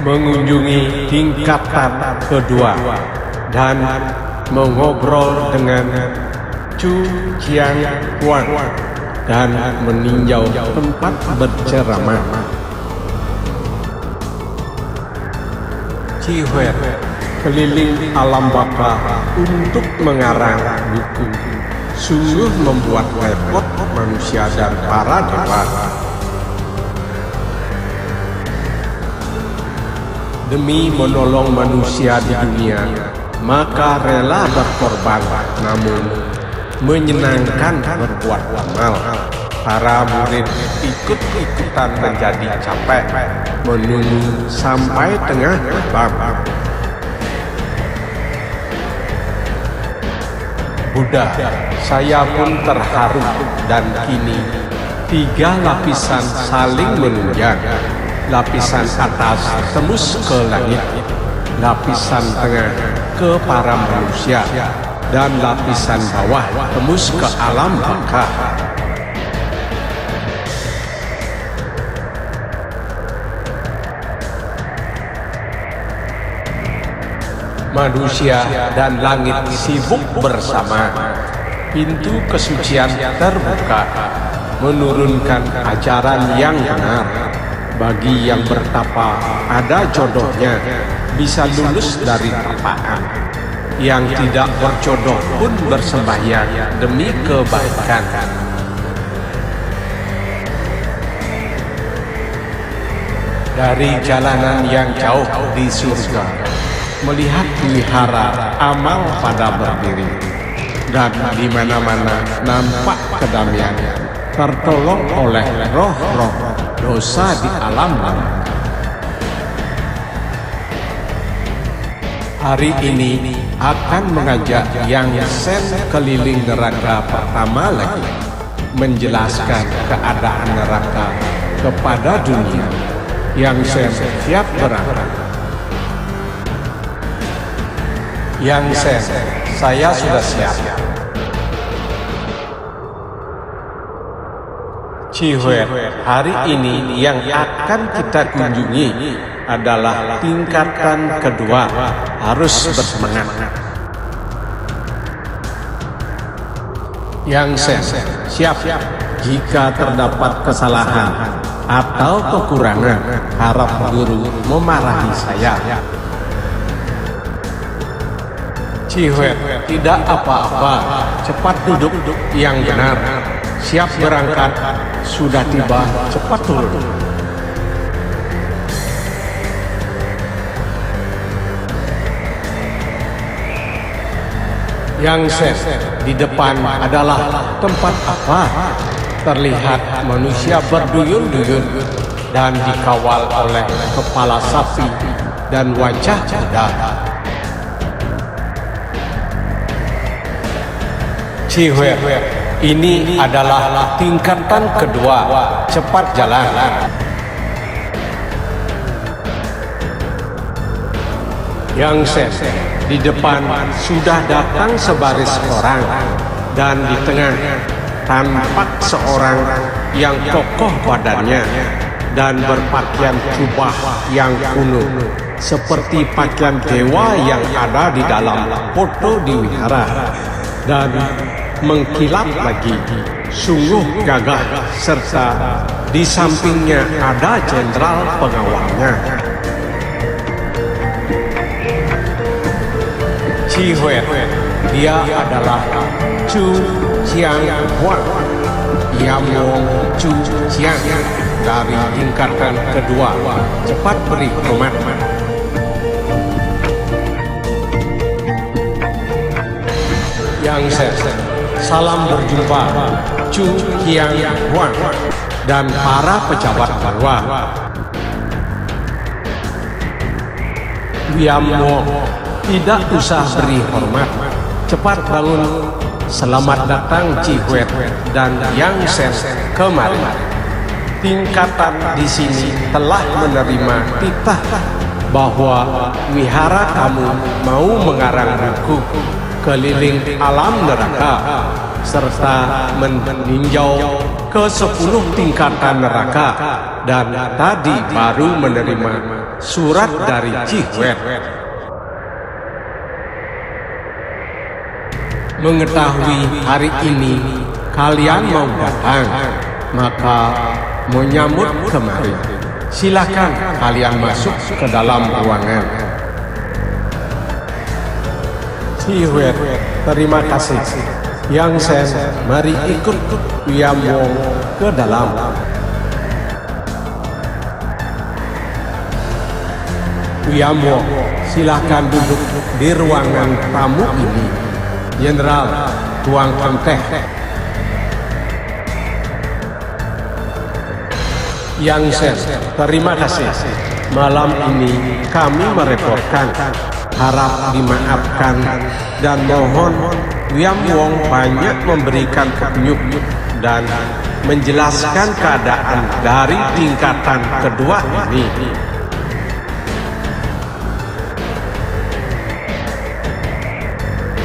mengunjungi tingkatan kedua dan mengobrol dengan Chu Qiang Huang dan meninjau tempat berceramah. Qi Huan keliling alam baka untuk mengarang buku, sungguh membuat repot manusia dan para dewa. Demi menolong manusia di dunia, maka rela berkorban, namun menyenangkan berbuat amal. Para murid ikut-ikutan menjadi capek, menunggu sampai tengah malam. Buddha, saya pun terharu dan kini 3 lapisan saling menunjang. Lapisan atas tembus ke langit, lapisan tengah ke para manusia, dan lapisan bawah tembus ke alam baka. Manusia dan langit sibuk bersama. Pintu kesucian terbuka, menurunkan ajaran yang benar. Bagi yang bertapa ada jodohnya, bisa lulus dari terpaan. Yang tidak berjodoh pun bersembahyang demi kebaikan. Dari jalanan yang jauh di surga, melihat wihara amal pada berdiri, dan di mana-mana nampak kedamaian, tertolong oleh roh-roh dosa di alam baka. Hari ini akan mengajak Yang Sen keliling neraka pertama lagi, menjelaskan keadaan neraka kepada dunia. Yang Sen siap berangkat. Yang Sen, saya sudah siap. Qi Huan, hari ini yang akan kita kunjungi adalah tingkatan kedua, harus bersemangat. Yang Sen, siap. Jika terdapat kesalahan atau kekurangan, harap guru memarahi saya. Qi Huan, tidak apa-apa, cepat duduk yang benar. Siap berangkat, sudah tiba, cepat turun. Yang Sen, di depan adalah tempat apa? Terlihat manusia berduyun-duyun dan dikawal oleh kepala sapi dan wajah Buddha. Qi Huan, ini adalah tingkatan kedua, cepat jalan. Yang Sen, di depan sudah datang sebaris orang, dan di tengah tampak seorang yang kokoh badannya dan berpakaian jubah yang kuno, seperti pakaian dewa yang ada di dalam foto di wihara, dan mengkilap lagi, sungguh gagah, serta di sampingnya ada jenderal pengawalnya. Qi Huan, dia adalah Chu Qiang Huang, Yamong Chu Qiang dari tingkatan kedua. Cepat beri hormat. Yang Sen, salam berjumpa Chu Qiang Huang dan para pejabat bawah. Yamong, tidak usah beri hormat, cepat bangun. Selamat datang Qi Huan dan Yang Sen kemari. Tingkatan di sini telah menerima titah bahwa wihara kamu mau mengarang buku keliling alam neraka serta meninjau ke 10 tingkatan neraka, dan tadi baru menerima Surat dari Cihwet. Mengetahui hari ini kalian mau datang, maka menyambut kemari. Silakan kalian masuk ke dalam ruangan. Cihwet, terima kasih. Yang Sen, mari ikut Wiam Wong ke dalam. Wiam Wong, silakan duduk di ruangan tamu ini. Jenderal, tuangkan teh. Yang Sen, terima kasih. Malam ini kami merepotkan. Harap dimaafkan dan mohon Wiam Wong banyak memberikan petunjuk dan menjelaskan keadaan dari tingkatan kedua ini.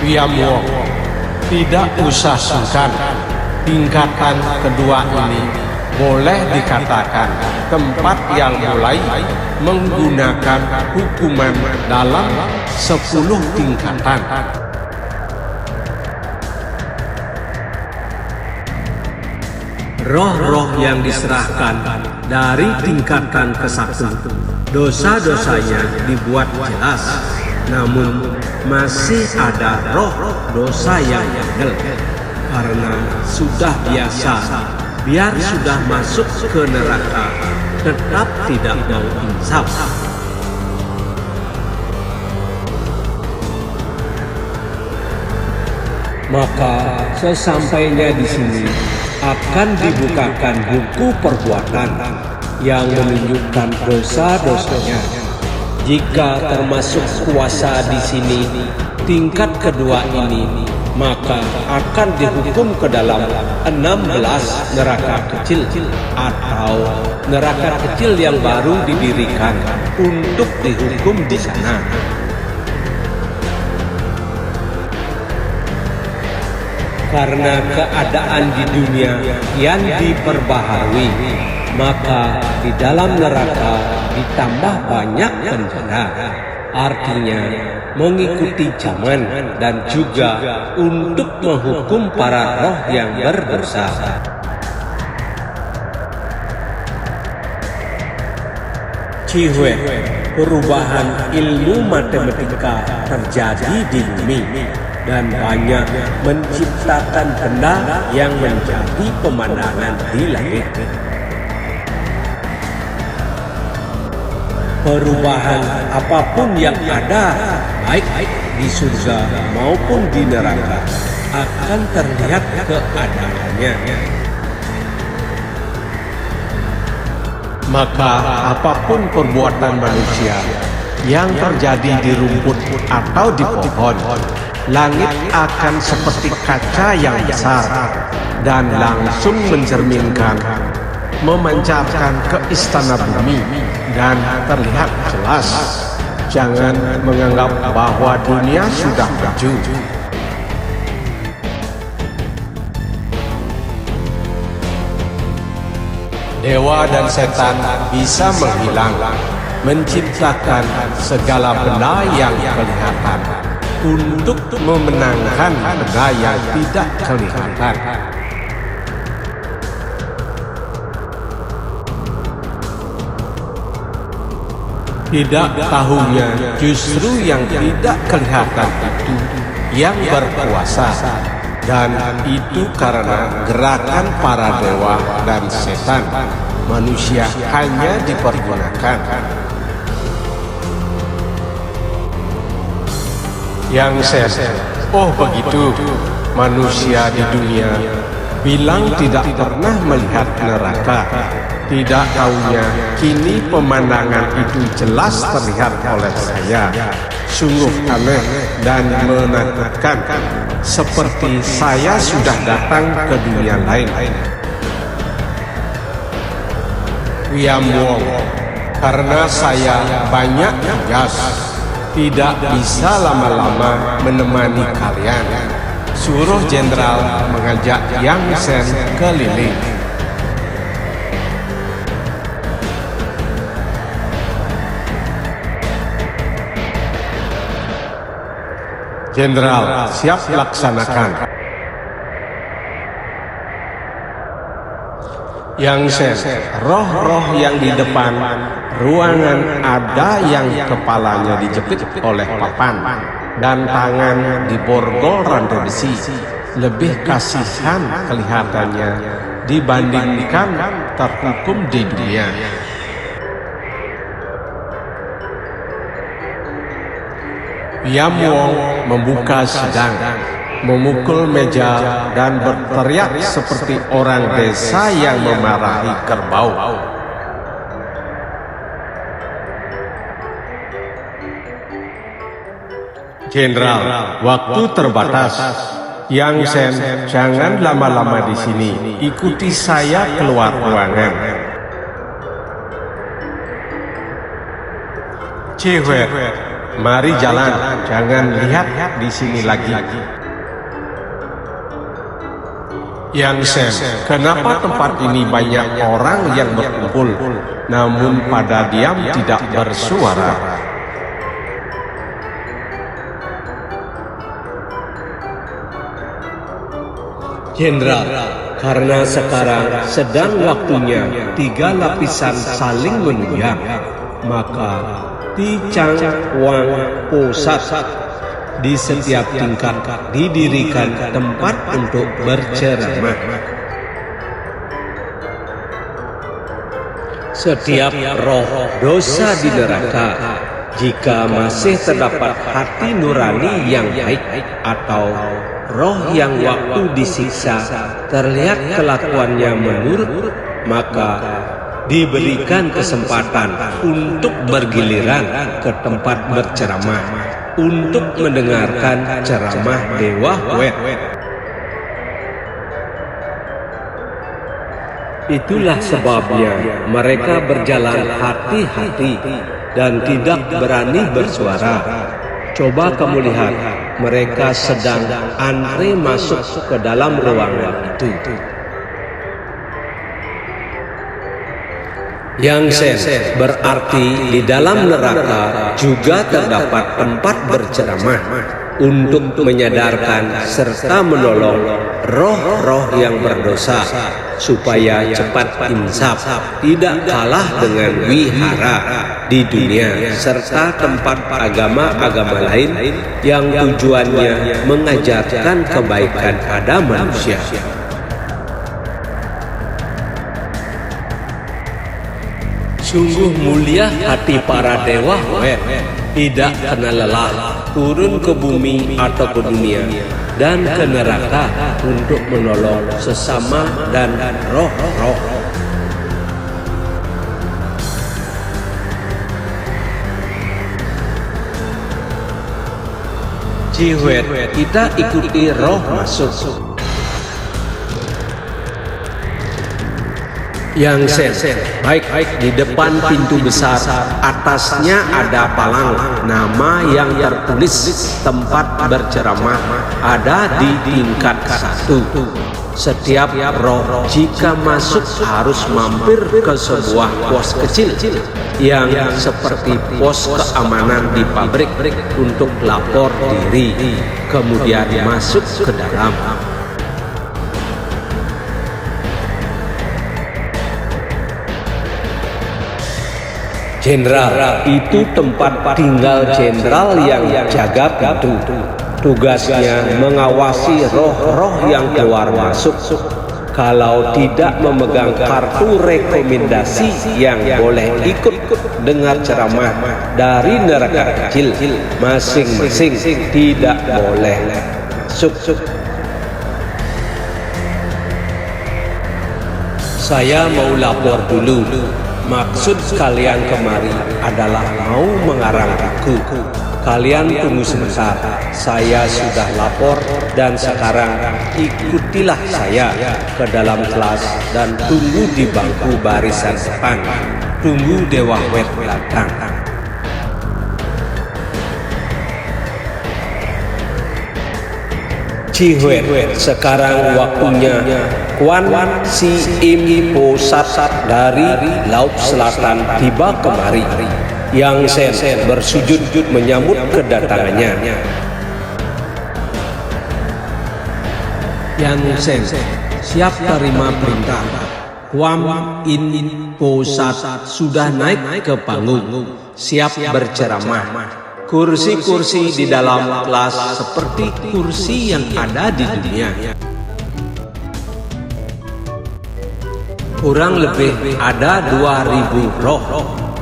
Wiam Wong, tidak usah sungkan. Tingkatan kedua ini boleh dikatakan tempat yang mulai menggunakan hukuman dalam 10 tingkatan. Roh-roh yang diserahkan dari tingkatan ke-1, dosa-dosanya dibuat jelas, namun masih ada roh dosa yang bandel. Karena sudah biasa, biar sudah masuk ke neraka, tetap tidak mau insaf. Maka sesampainya di sini akan dibukakan buku perbuatan yang menunjukkan dosa-dosanya. Jika termasuk kuasa di sini tingkat kedua ini, maka akan dihukum ke dalam 16 neraka kecil atau neraka kecil yang baru didirikan untuk dihukum di sana. Karena keadaan di dunia yang diperbaharui, maka di dalam neraka ditambah banyak penjara. Artinya mengikuti zaman dan juga untuk menghukum para roh yang berdosa. Cihwet, perubahan ilmu matematika terjadi di bumi dan banyak menciptakan benda yang menjadi pemandangan di langit. Perubahan apapun yang ada, baik di surga maupun di neraka, akan terlihat keadaannya. Maka apapun perbuatan manusia yang terjadi di rumput atau di pohon, langit akan seperti kaca yang besar dan langsung mencerminkan, memancarkan ke istana bumi dan terlihat jelas. Jangan menganggap bahwa dunia sudah maju. Dewa dan setan bisa menghilang, menciptakan segala benda yang kelihatan untuk memenangkan benda yang tidak kelihatan. Tidak tahunya justru yang tidak kelihatan itu yang berkuasa, dan itu karena gerakan para dewa dan setan. Manusia hanya dipergunakan. Yang Sen, oh begitu, manusia di dunia bilang tidak pernah melihat neraka. Tidak tahunya kini pemandangan itu jelas terlihat oleh saya. Sungguh aneh dan menakutkan, seperti saya sudah datang ke dunia lain. Wiam Wong, karena saya banyak tugas, tidak bisa lama-lama menemani kalian. Suruh jenderal mengajak Yang Sen keliling. Jenderal, siap laksanakan. Yang Sen, roh-roh yang di depan ruangan ada yang kepalanya dijepit oleh papan dan tangan diborgol rantai besi. Lebih kasihan kelihatannya dibandingkan terhukum di dunia. Yam Wong membuka sidang, memukul meja dan berteriak seperti orang desa yang memarahi kerbau. Jenderal, waktu terbatas. Yang Sen, jangan lama-lama di sini. Ikuti saya keluar ruangan. Cewek, mari jalan. Jangan lihat di sini lagi. Yang Sen, kenapa tempat ini banyak orang yang berkumpul, namun pada diam tidak bersuara? Jenderal, karena sekarang sedang waktunya 3 lapisan saling menunjang, maka Ti Chang Wang Pusat di setiap tingkat didirikan tempat untuk berceramah. Setiap roh dosa di neraka, jika masih terdapat hati nurani yang baik atau roh yang waktu disiksa terlihat kelakuannya menurut, maka diberikan kesempatan untuk bergiliran ke tempat berceramah untuk mendengarkan ceramah Dewa Wet. Itulah sebabnya mereka berjalan hati-hati dan tidak berani bersuara. Coba kamu lihat, mereka sedang antre masuk ke dalam ruangan itu. Yang Sen, berarti di dalam neraka juga terdapat tempat berceramah untuk menyadarkan serta menolong roh-roh yang berdosa supaya cepat insaf, tidak kalah dengan wihara di dunia serta tempat agama-agama lain yang tujuannya mengajarkan kebaikan pada manusia. Sungguh mulia hati para dewa Wet, tidak kenal lelah turun ke bumi atau ke dunia dan ke neraka untuk menolong sesama dan roh-roh. Ciwet, kita ikuti roh masuk. Yang Sen, baik, di depan pintu besar, atasnya ada palang, nama yang tertulis tempat berceramah ada di tingkat 1. Setiap roh jika masuk harus mampir ke sebuah pos kecil yang seperti pos keamanan di pabrik untuk lapor diri, kemudian masuk ke dalam. Jenderal, itu tempat tinggal jenderal yang jaga pintu. Tugasnya mengawasi roh-roh yang keluar masuk. Kalau tidak memegang kartu rekomendasi yang boleh ikut dengar ceramah dari neraka kecil, masing-masing tidak boleh masuk. Saya mau lapor dulu. Maksud kalian kemari adalah mau mengarang buku. Kalian tunggu sebentar, saya sudah lapor dan sekarang ikutilah saya ke dalam kelas dan tunggu di bangku barisan depan. Tunggu Dewa Wet datang. Ciwet, sekarang waktunya Kuan Si Im Pusat dari Laut Selatan tiba kemari. Yang Sen bersujud menyambut kedatangannya. Yang Sen siap terima perintah. Kwam In Posat sudah naik ke panggung, siap berceramah. Kursi-kursi di dalam kelas seperti kursi yang ada di dunia. Kurang lebih ada 2.000 roh.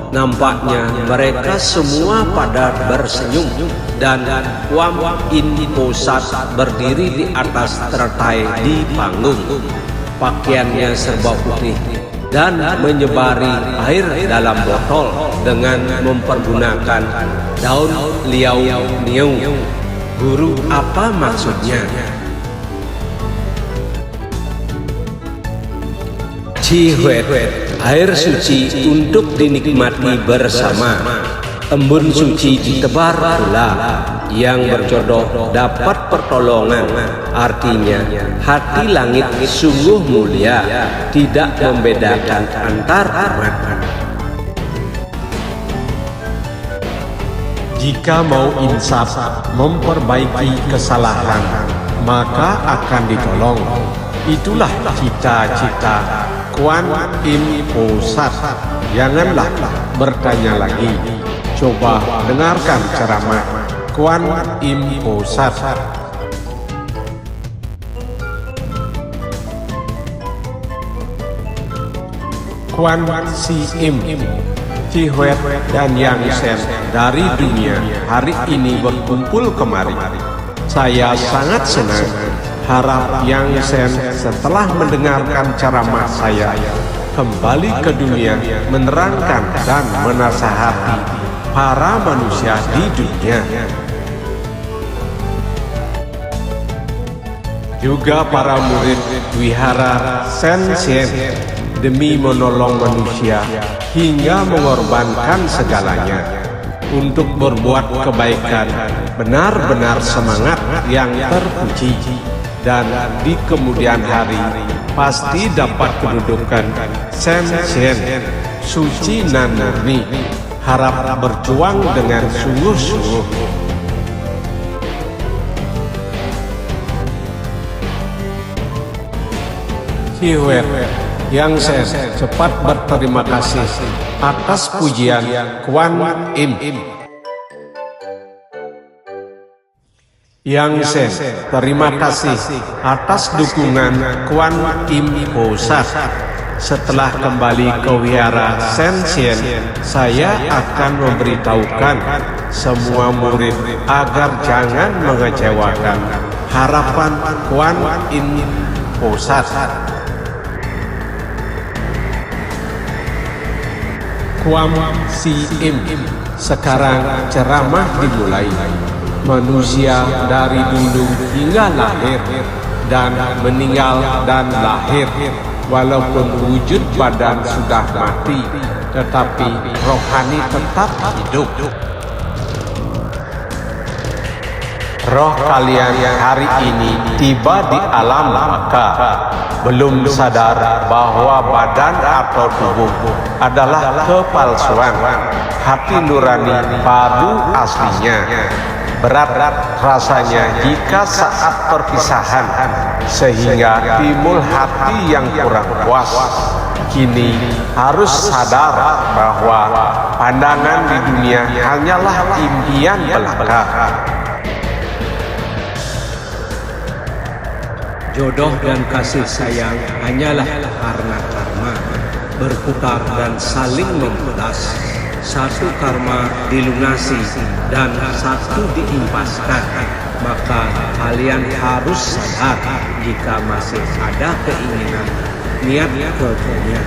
Nampaknya mereka semua pada bersenyum dan Kwam In Posat berdiri di atas teratai di panggung. Pakaiannya serba putih dan menyebari air dalam botol dengan mempergunakan daun liau niu. Guru, apa maksudnya? Cihuet, air suci untuk dinikmati bersama. Embun suci ditebar pula. Yang berjodoh dapat pertolongan. Artinya hati langit sungguh mulia, tidak membedakan antar umat. Jika mau insaf memperbaiki kesalahan, maka akan ditolong. Itulah cita-cita Kwam In Posat. Janganlah bertanya lagi. Coba dengarkan ceramah Kwam In Posat. Kwam Si Im, Cihuet dan Yang Sen dari dunia hari ini berkumpul kemari. Saya sangat senang. Harap Yang Sen setelah mendengarkan ceramah saya kembali ke dunia menerangkan dan menasihati para manusia di dunia. Juga para murid wihara Sen Sien demi menolong manusia hingga mengorbankan segalanya untuk berbuat kebaikan, benar-benar semangat yang terpuji. Dan di kemudian hari pasti dapat kedudukan Sen Sien, suci nan murni. Harap berjuang dengan sungguh-sungguh. Cihuet, Yang Sen cepat berterima kasih atas pujian Kwam Im. Yang Sen, terima kasih atas dukungan Kwam In Posat. Setelah kembali ke wihara Sen Sien, saya akan memberitahukan semua murid agar jangan mengecewakan harapan Kwam In Posat. Kwam Si Im, sekarang ceramah dimulai. Manusia dari dulu hingga lahir dan meninggal dan lahir, walaupun wujud badan sudah mati, tetapi rohani tetap hidup. Roh kalian hari ini tiba di alam baka, belum sadar bahwa badan atau tubuh adalah kepalsuan. Hati nurani baru aslinya. Berat rasanya jika saat perpisahan, sehingga timbul hati yang kurang puas. Kini harus sadar bahwa pandangan di dunia hanyalah impian belaka. Jodoh dan kasih sayang hanyalah karena karma, berputar dan saling membalas. Satu karma dilunasi dan satu diimpaskan. Maka kalian harus sadar jika masih ada keinginan niat ke dunia.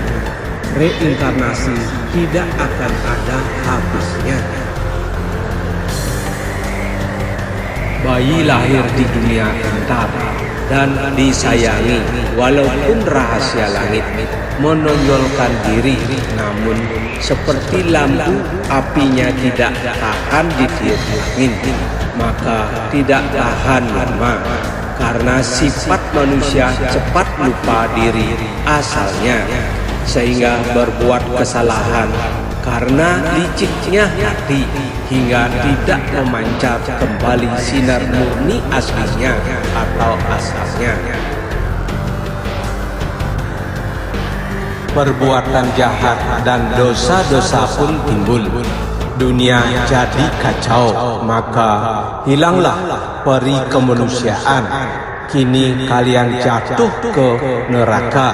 Reinkarnasi tidak akan ada habisnya. Bayi lahir di dunia pintar dan disayangi, walaupun rahasia langit menonjolkan diri, namun seperti lampu apinya tidak tahan ditiup angin, maka tidak tahan lama, karena sifat manusia cepat lupa diri asalnya, sehingga berbuat kesalahan karena liciknya hati, hingga tidak memancar kembali sinar murni aslinya atau asalnya. perbuatan jahat dan dosa-dosa pun timbul. Dunia jadi kacau, maka hilanglah peri kemanusiaan. Kini kalian jatuh ke neraka.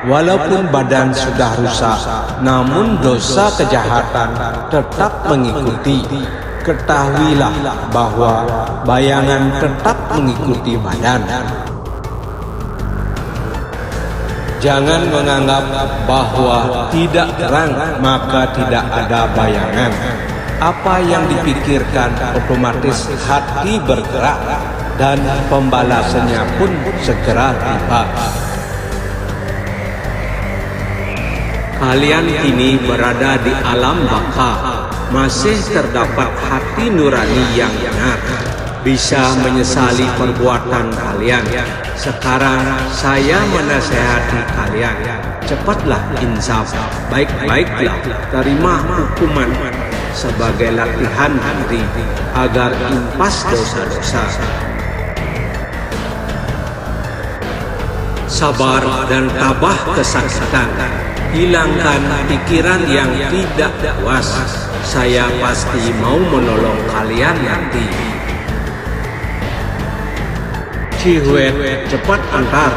Walaupun badan sudah rusak, namun dosa kejahatan tetap mengikuti. Ketahuilah bahwa bayangan tetap mengikuti badan. Jangan menganggap bahwa tidak terang maka tidak ada bayangan. Apa yang dipikirkan otomatis hati bergerak dan pembalasannya pun segera tiba. Kalian kini berada di alam baka. Masih terdapat hati nurani yang benar, bisa menyesali perbuatan kalian. Sekarang saya menasihati kalian, cepatlah insaf, baik-baiklah terima hukuman sebagai latihan diri agar impas dosa-dosa. Sabar dan tabah kesakitan, hilangkan pikiran yang tidak puas. Saya pasti mau menolong kalian nanti. Cihuet, cepat antar.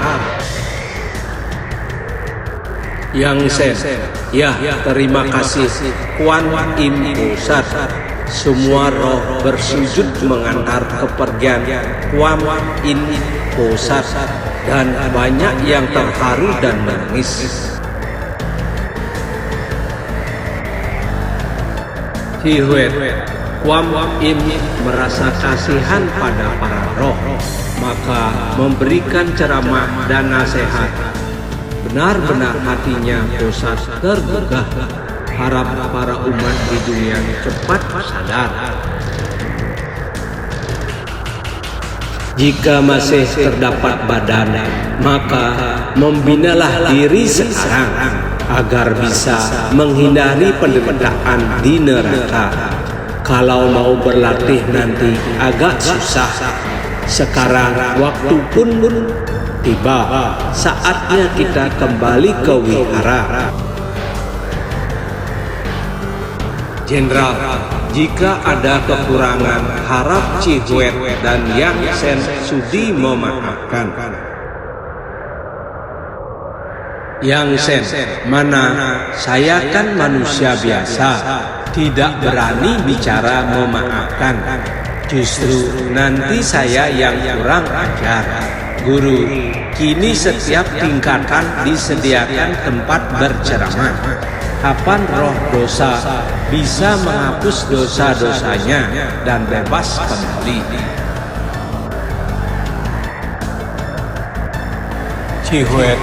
Yang Sen, ya terima kasih Kuan Im Pusat. Semua roh bersujud mengantar kepergian Kuan Im Pusat dan banyak yang terharu dan menangis. Cihuet, Kuan Im merasa kasihan pada para roh, maka memberikan ceramah dan nasihat. Benar-benar hatinya dosa tergugah. Harap para umat di dunia cepat sadar. Jika masih terdapat badan, maka membinalah diri sekarang agar bisa menghindari penderitaan di neraka. Kalau mau berlatih nanti agak susah. Sekarang waktu pun tiba, saatnya kita kembali ke wihara. Jenderal, jika ada kekurangan, harap Cihuet dan Yang Sen sudi memaafkan. Yang Sen, mana saya kan manusia biasa, tidak berani bicara memaafkan. Justru nanti saya yang kurang ajar. Guru, kini setiap tingkatan disediakan tempat berceramah. Kapan roh dosa bisa menghapus dosa-dosanya dan bebas kembali. Cihuet,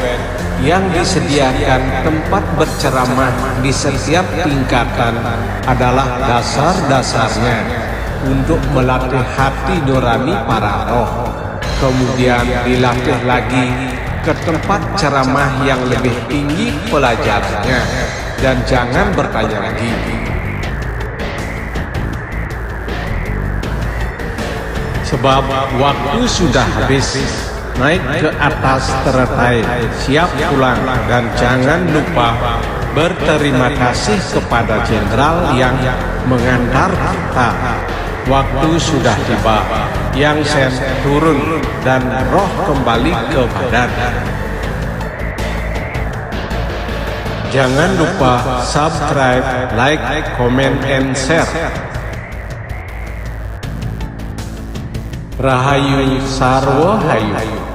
yang disediakan tempat berceramah di setiap tingkatan adalah dasar-dasarnya untuk melatih hati nurani para roh. Kemudian dilatih lagi ke tempat ceramah yang lebih tinggi pelajarannya, dan jangan bertanya lagi. Sebab waktu sudah habis. Naik ke atas teratai, siap pulang, dan jangan lupa berterima kasih kepada jenderal yang mengantar kita. Waktu sudah tiba. Yang Sen turun dan roh kembali ke badan. Jangan lupa subscribe, like, comment, and share. Rahayu Sarwa Hayu.